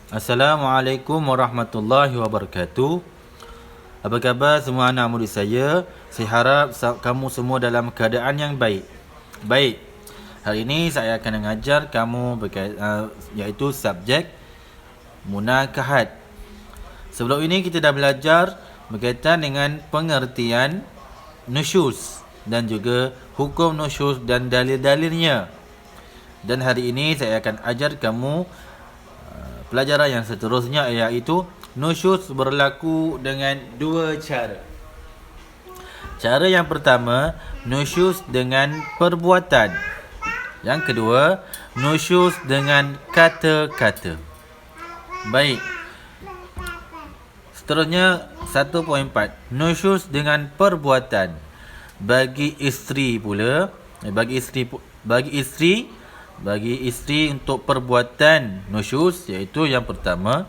Assalamualaikum warahmatullahi wabarakatuh. Apa khabar semua anak murid saya? Saya harap kamu semua dalam keadaan yang baik. Baik. Hari ini saya akan mengajar kamu iaitu subjek munakahat. Sebelum ini kita dah belajar berkaitan dengan pengertian nusyuz dan juga hukum nusyuz dan dalil-dalilnya. Dan hari ini saya akan ajar kamu pelajaran yang seterusnya, iaitu nusyuz berlaku dengan dua cara. Cara yang pertama, nusyuz dengan perbuatan. Yang kedua, nusyuz dengan kata-kata. Baik. Seterusnya 1.4, nusyuz dengan perbuatan. Bagi isteri pula, bagi isteri untuk perbuatan nusyuz, iaitu yang pertama,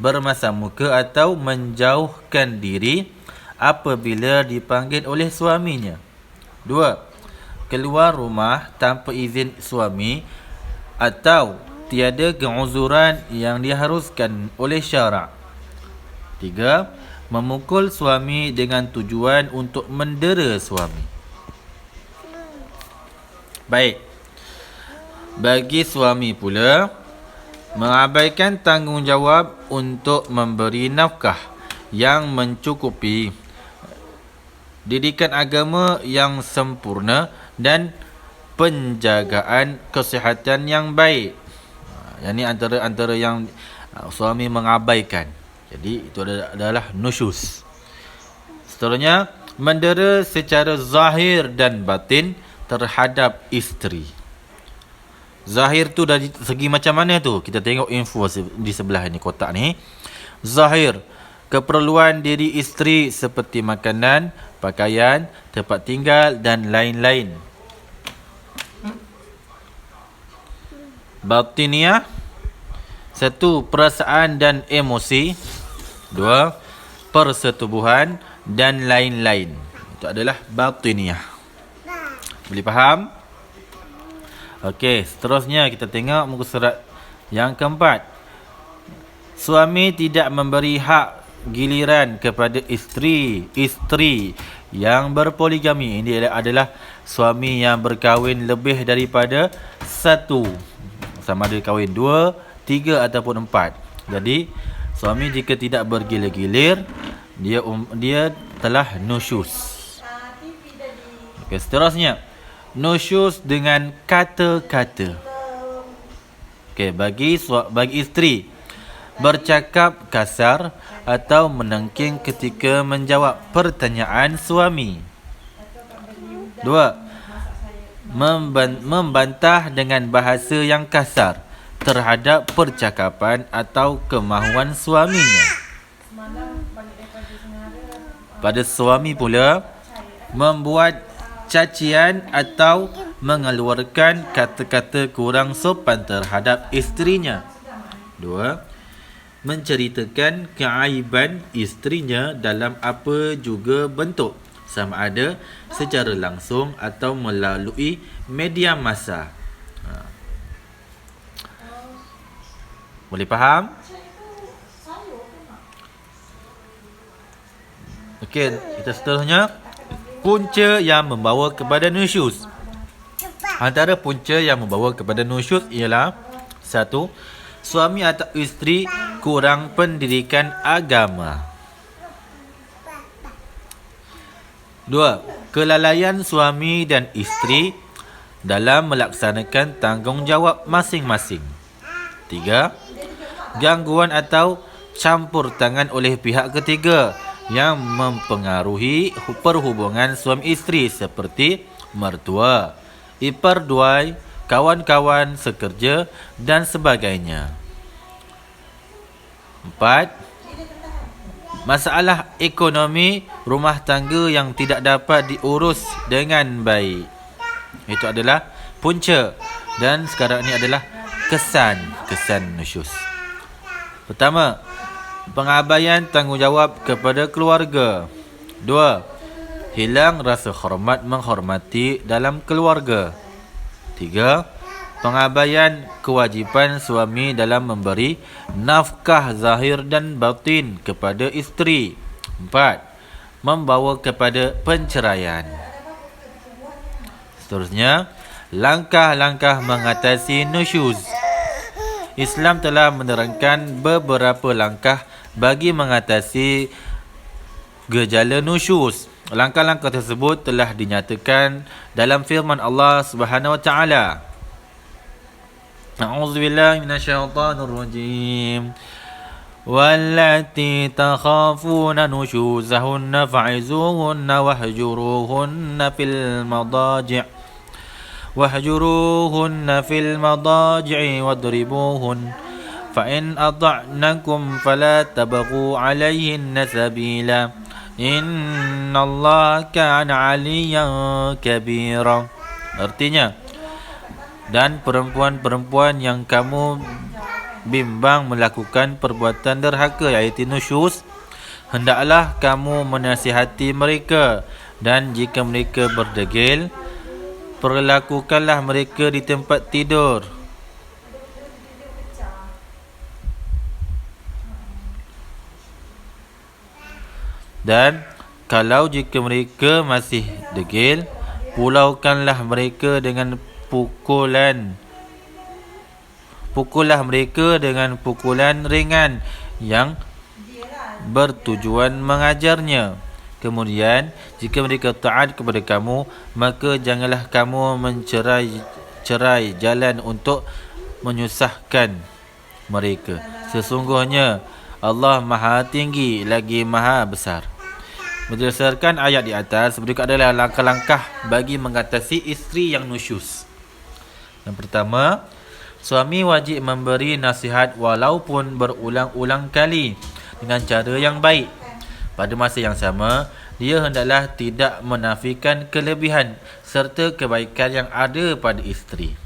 bermasam muka atau menjauhkan diri apabila dipanggil oleh suaminya. 2. Keluar rumah tanpa izin suami atau tiada keuzuran yang diharuskan oleh syarak. 3. Memukul suami dengan tujuan untuk mendera suami. Baik. Bagi suami pula, mengabaikan tanggungjawab untuk memberi nafkah yang mencukupi, didikan agama yang sempurna dan penjagaan kesihatan yang baik. Yang ini antara yang suami mengabaikan. Jadi itu adalah nusyuz. Seterusnya, mendera secara zahir dan batin terhadap isteri. Zahir tu dari segi macam mana tu? Kita tengok info di sebelah ni, kotak ni. Zahir, keperluan diri isteri seperti makanan, pakaian, tempat tinggal dan lain-lain. Batiniah, 1. Perasaan dan emosi. 2. Persetubuhan dan lain-lain. Itu adalah batiniah. Boleh faham? Okey, seterusnya kita tengok muka surat yang keempat. Suami tidak memberi hak giliran kepada isteri yang berpoligami. Ini adalah suami yang berkahwin lebih daripada satu. Sama ada kahwin 2, 3 ataupun 4. Jadi, suami jika tidak bergilir-gilir, dia telah nusyuz. Okey, seterusnya, nusyuz dengan kata-kata. Okey, bagi isteri, bercakap kasar atau menengking ketika menjawab pertanyaan suami. 2. Membantah dengan bahasa yang kasar terhadap percakapan atau kemahuan suaminya. Pada suami pula, membuat cacian atau mengeluarkan kata-kata kurang sopan terhadap isterinya. 2. Menceritakan keaiban isterinya dalam apa juga bentuk, sama ada secara langsung atau melalui media massa. Boleh faham? Okey, kita seterusnya, punca yang membawa kepada nusyuz. Antara punca yang membawa kepada nusyuz ialah 1. Suami atau isteri kurang pendidikan agama. 2. Kelalaian suami dan isteri dalam melaksanakan tanggungjawab masing-masing. 3. Gangguan atau campur tangan oleh pihak ketiga yang mempengaruhi perhubungan suami isteri seperti mertua, ipar duai, kawan-kawan sekerja dan sebagainya. 4. Masalah ekonomi rumah tangga yang tidak dapat diurus dengan baik. Itu adalah punca. Dan sekarang ini adalah kesan nusyuz. Pertama, pengabaian tanggungjawab kepada keluarga. 2. Hilang rasa hormat menghormati dalam keluarga. 3. pengabaian kewajipan suami dalam memberi nafkah zahir dan batin kepada isteri. 4. Membawa kepada penceraian. Seterusnya, langkah-langkah mengatasi nusyuz. Islam telah menerangkan beberapa langkah bagi mengatasi gejala nusyuz. Langkah-langkah tersebut telah dinyatakan dalam firman Allah Subhanahu wa taala. A'udzubillahi minasyaitonir rajim. Wallati takhafuna nusyuzahunna fa'izuhunna wahjuruhunna fil madaji' wadribuhun fa in ata'nakum fala tabghu 'alayhinna sabila innallaha kana 'aliyyan kabira. Artinya, dan perempuan-perempuan yang kamu bimbang melakukan perbuatan derhaka iaitu nusyuz, hendaklah kamu menasihati mereka, dan jika mereka berdegil, perlakukanlah mereka di tempat tidur. Dan kalau jika mereka masih degil, pulaukanlah mereka dengan Pukullah mereka dengan pukulan ringan yang bertujuan mengajarnya. Kemudian, jika mereka taat kepada kamu, maka janganlah kamu mencerai jalan untuk menyusahkan mereka. Sesungguhnya Allah Maha Tinggi lagi Maha Besar. Berdasarkan ayat di atas, berikut adalah langkah-langkah bagi mengatasi isteri yang nusyuz. Yang pertama, suami wajib memberi nasihat walaupun berulang-ulang kali dengan cara yang baik. Pada masa yang sama, dia hendaklah tidak menafikan kelebihan serta kebaikan yang ada pada isteri.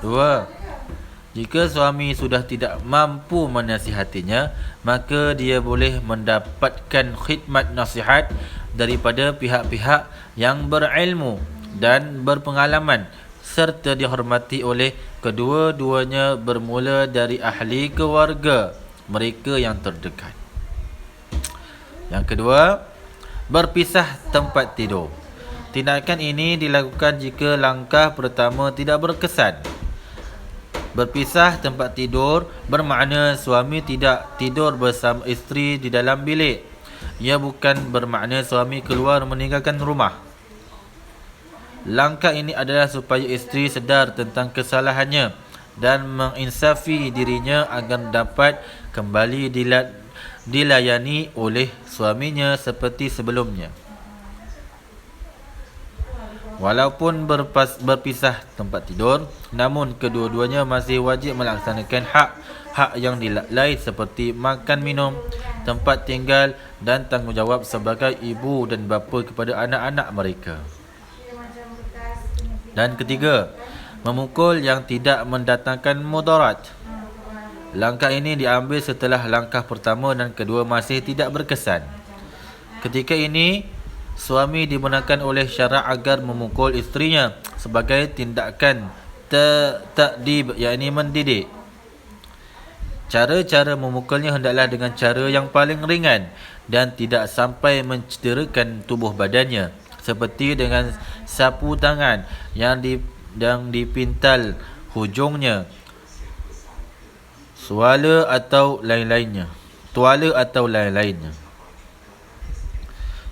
2. Jika suami sudah tidak mampu menasihatinya, maka dia boleh mendapatkan khidmat nasihat daripada pihak-pihak yang berilmu dan berpengalaman serta dihormati oleh kedua-duanya bermula dari ahli keluarga mereka yang terdekat. Yang kedua, berpisah tempat tidur. Tindakan ini dilakukan jika langkah pertama tidak berkesan. Berpisah tempat tidur bermakna suami tidak tidur bersama isteri di dalam bilik. Ia bukan bermakna suami keluar meninggalkan rumah. Langkah ini adalah supaya isteri sedar tentang kesalahannya dan menginsafi dirinya agar dapat kembali dilayani oleh suaminya seperti sebelumnya. Walaupun berpisah tempat tidur, namun kedua-duanya masih wajib melaksanakan hak yang dilalai seperti makan minum, tempat tinggal dan tanggungjawab sebagai ibu dan bapa kepada anak-anak mereka. Dan ketiga, memukul yang tidak mendatangkan mudarat. Langkah ini diambil setelah langkah pertama dan kedua masih tidak berkesan. Ketika ini, suami dibenarkan oleh syarak agar memukul isterinya sebagai tindakan ta'dib, yakni mendidik. Cara-cara memukulnya hendaklah dengan cara yang paling ringan dan tidak sampai mencederakan tubuh badannya, seperti dengan sapu tangan yang dipintal hujungnya, tuala atau lain-lainnya.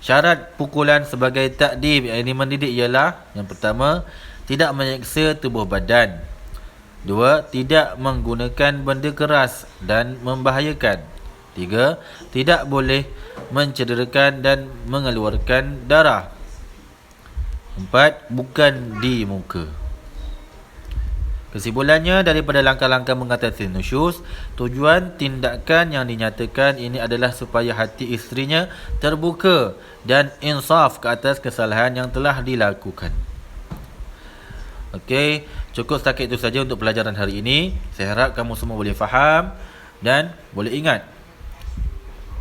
Syarat pukulan sebagai ta'dib, yang mendidik, ialah yang pertama, tidak menyeksa tubuh badan. 2. Tidak menggunakan benda keras dan membahayakan. 3. Tidak boleh mencederakan dan mengeluarkan darah. 4. Bukan di muka. Kesimpulannya, daripada langkah-langkah mengatasi nusyuz, tujuan tindakan yang dinyatakan ini adalah supaya hati isterinya terbuka dan insaf ke atas kesalahan yang telah dilakukan. Okey, cukup setakat itu saja untuk pelajaran hari ini. Saya harap kamu semua boleh faham dan boleh ingat.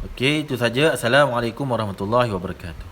Okey, itu saja. Assalamualaikum warahmatullahi wabarakatuh.